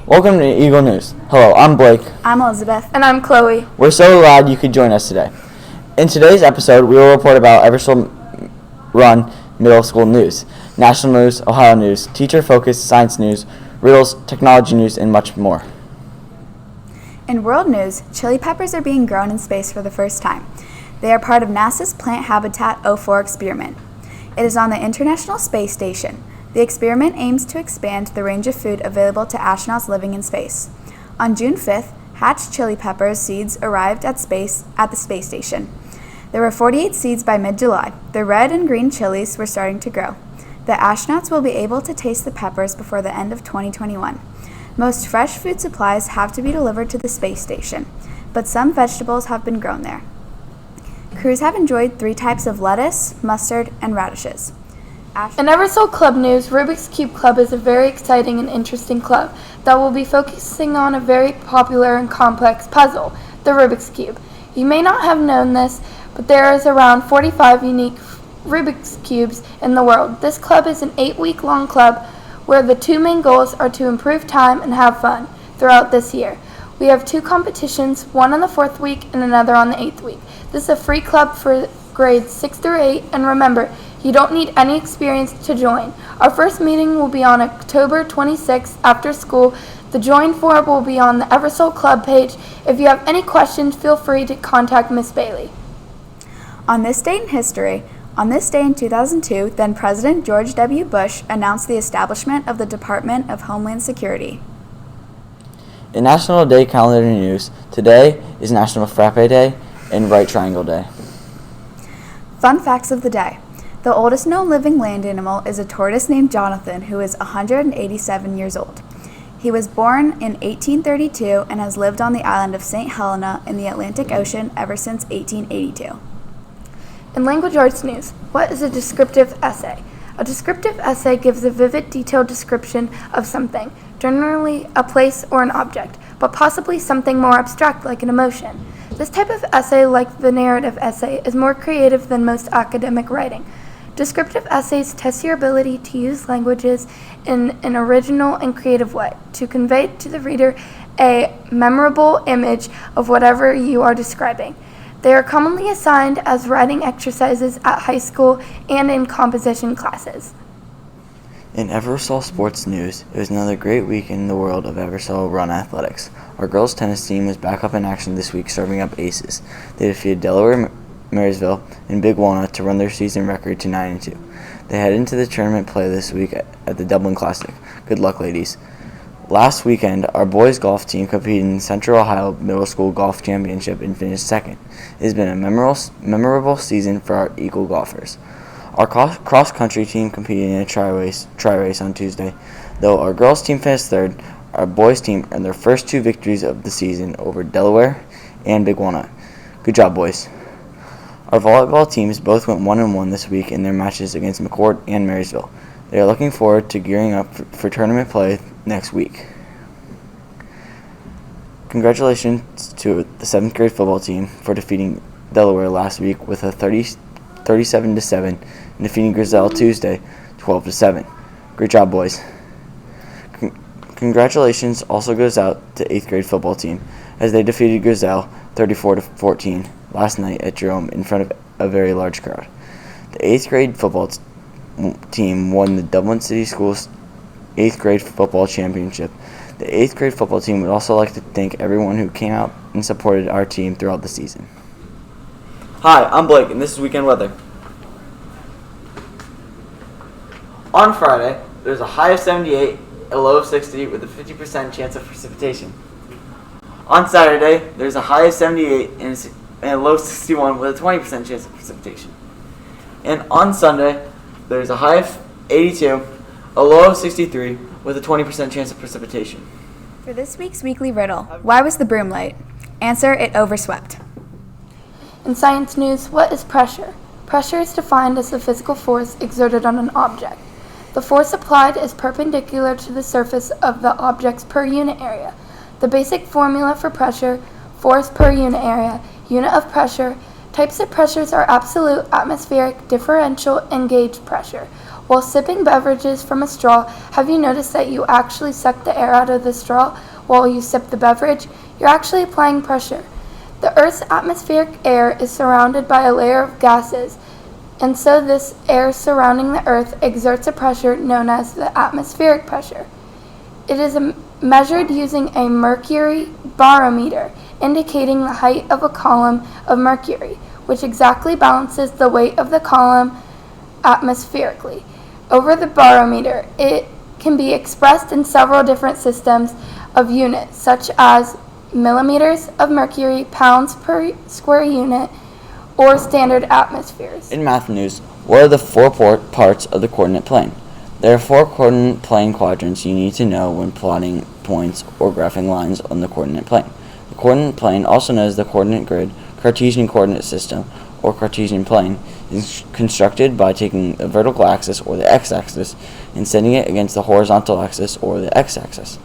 Welcome to Eagle News. Hello, I'm Blake. I'm Elizabeth. And I'm Chloe. We're so glad you could join us today. In today's episode, we will report about Eversole Run Middle School news, national news, Ohio news, teacher-focused science news, riddles, technology news, and much more. In world news, chili peppers are being grown in space for the first time. They are part of NASA's Plant Habitat 04 experiment. It is on the International Space Station. The experiment aims to expand the range of food available to astronauts living in space. On June 5th, hatched chili peppers seeds arrived at the space station. There were 48 seeds by mid-July. The red and green chilies were starting to grow. The astronauts will be able to taste the peppers before the end of 2021. Most fresh food supplies have to be delivered to the space station, but some vegetables have been grown there. Crews have enjoyed 3 types of lettuce, mustard, and radishes. In Eversole Club news, Rubik's Cube Club is a very exciting and interesting club that will be focusing on a very popular and complex puzzle, the Rubik's Cube. You may not have known this, but there is around 45 unique Rubik's Cubes in the world. This club is an 8-week-long club where the 2 main goals are to improve time and have fun throughout this year. We have 2 competitions, one on the 4th week and another on the 8th week. This is a free club for grades 6 through 8, and remember, you don't need any experience to join. Our first meeting will be on October 26th after school. The join form will be on the Eversole Club page. If you have any questions, feel free to contact Miss Bailey. On this date in history, on this day in 2002, then President George W. Bush announced the establishment of the Department of Homeland Security. In National Day calendar news, today is National Frappe Day and Right Triangle Day. Fun facts of the day. The oldest known living land animal is a tortoise named Jonathan, who is 187 years old. He was born in 1832 and has lived on the island of St. Helena in the Atlantic Ocean ever since 1882. In language arts news, what is a descriptive essay? A descriptive essay gives a vivid, detailed description of something, generally a place or an object, but possibly something more abstract like an emotion. This type of essay, like the narrative essay, is more creative than most academic writing. Descriptive essays test your ability to use languages in an original and creative way, to convey to the reader a memorable image of whatever you are describing. They are commonly assigned as writing exercises at high school and in composition classes. In Eversole sports news, it was another great week in the world of Eversole Run athletics. Our girls' tennis team was back up in action this week, serving up aces. They defeated Delaware, Marysville, and Big Walnut to run their season record to 9-2. They head into the tournament play this week at the Dublin Classic. Good luck, ladies. Last weekend, our boys' golf team competed in the Central Ohio Middle School Golf Championship and finished second. It has been a memorable season for our Eagle golfers. Our cross-country team competed in a tri-race on Tuesday. Though our girls' team finished third, our boys' team earned their first 2 victories of the season over Delaware and Big Walnut. Good job, boys. Our volleyball teams both went 1-1 this week in their matches against McCord and Marysville. They are looking forward to gearing up for tournament play next week. Congratulations to the 7th grade football team for defeating Delaware last week with a 37-7 and defeating Grizel Tuesday 12-7. Great job, boys. Congratulations also goes out to 8th grade football team as they defeated Grizel 34-14 last night at Jerome in front of a very large crowd. The 8th grade football team won the Dublin City Schools 8th grade football championship. The 8th grade football team would also like to thank everyone who came out and supported our team throughout the season. Hi, I'm Blake, and this is Weekend Weather. On Friday, there's a high of 78, a low of 60 with a 50% chance of precipitation. On Saturday, there's a high of 78 and a low of 61 with a 20% chance of precipitation. And on Sunday, there's a high of 82, a low of 63 with a 20% chance of precipitation. For this week's weekly riddle, why was the broom late? Answer, it overswept. In science news, what is pressure? Pressure is defined as the physical force exerted on an object. The force applied is perpendicular to the surface of the object's per unit area. The basic formula for pressure, force per unit area, unit of pressure. Types of pressures are absolute, atmospheric, differential, and gauge pressure. While sipping beverages from a straw, have you noticed that you actually suck the air out of the straw while you sip the beverage? You're actually applying pressure. The Earth's atmospheric air is surrounded by a layer of gases, and so this air surrounding the Earth exerts a pressure known as the atmospheric pressure. It is measured using a mercury barometer, indicating the height of a column of mercury, which exactly balances the weight of the column atmospherically. Over the barometer, it can be expressed in several different systems of units, such as millimeters of mercury, pounds per square unit, or standard atmospheres. In math news, what are the four parts of the coordinate plane? There are four coordinate plane quadrants you need to know when plotting points or graphing lines on the coordinate plane. The coordinate plane, also known as the coordinate grid, Cartesian coordinate system, or Cartesian plane, is constructed by taking the vertical axis, or the x-axis, and setting it against the horizontal axis, or the x-axis.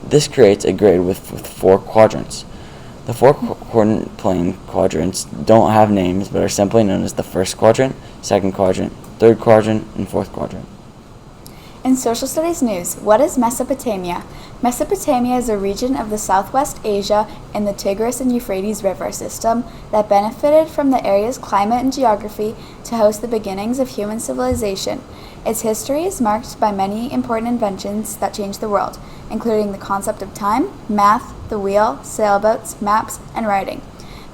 This creates a grid with four quadrants. The four coordinate plane quadrants don't have names, but are simply known as the first quadrant, second quadrant, third quadrant, and fourth quadrant. In social studies news, what is Mesopotamia? Mesopotamia is a region of the Southwest Asia in the Tigris and Euphrates River system that benefited from the area's climate and geography to host the beginnings of human civilization. Its history is marked by many important inventions that changed the world, including the concept of time, math, the wheel, sailboats, maps, and writing.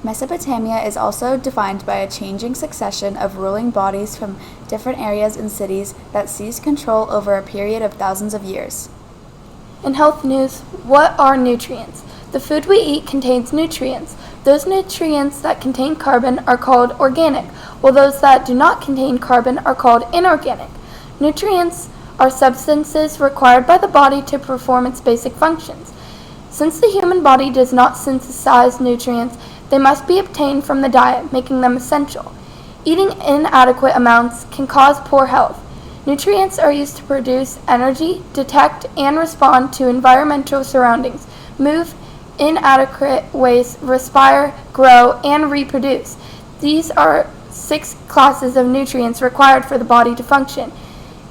Mesopotamia is also defined by a changing succession of ruling bodies from different areas and cities that seized control over a period of thousands of years. In health news, what are nutrients? The food we eat contains nutrients. Those nutrients that contain carbon are called organic, while those that do not contain carbon are called inorganic. Nutrients are substances required by the body to perform its basic functions. Since the human body does not synthesize nutrients, they must be obtained from the diet, making them essential. Eating inadequate amounts can cause poor health. Nutrients are used to produce energy, detect and respond to environmental surroundings, move in adequate ways, respire, grow, and reproduce. These are 6 classes of nutrients required for the body to function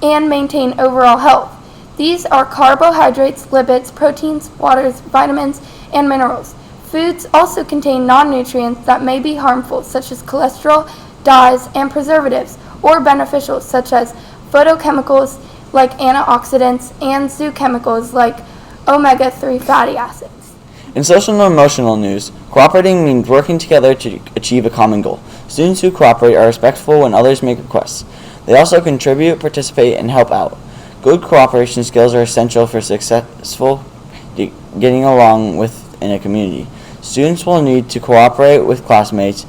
and maintain overall health. These are carbohydrates, lipids, proteins, waters, vitamins, and minerals. Foods also contain non-nutrients that may be harmful, such as cholesterol, dyes, and preservatives, or beneficial, such as phytochemicals like antioxidants and zoochemicals like omega-3 fatty acids. In social and emotional news, cooperating means working together to achieve a common goal. Students who cooperate are respectful when others make requests. They also contribute, participate, and help out. Good cooperation skills are essential for successful getting along within a community. Students will need to cooperate with classmates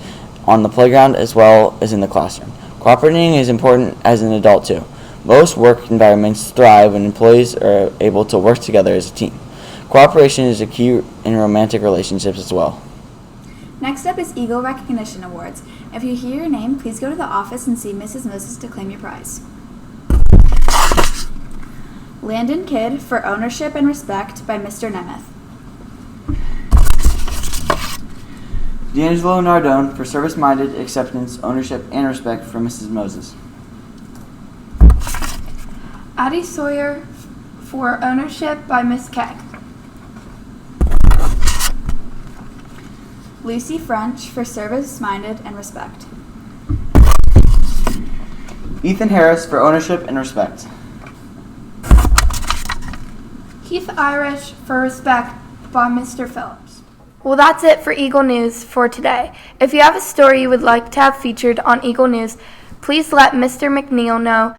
on the playground as well as in the classroom. Cooperating is important as an adult too. Most work environments thrive when employees are able to work together as a team. Cooperation is a key in romantic relationships as well. Next up is Eagle Recognition Awards. If you hear your name, please go to the office and see Mrs. Moses to claim your prize. Landon Kidd for Ownership and Respect by Mr. Nemeth. D'Angelo Nardone for Service-Minded Acceptance, Ownership, and Respect for Mrs. Moses. Addie Sawyer for Ownership by Miss Keck. Lucy French for Service-Minded and Respect. Ethan Harris for Ownership and Respect. Keith Irish for Respect by Mr. Phillips. Well, that's it for Eagle News for today. If you have a story you would like to have featured on Eagle News, please let Mr. McNeil know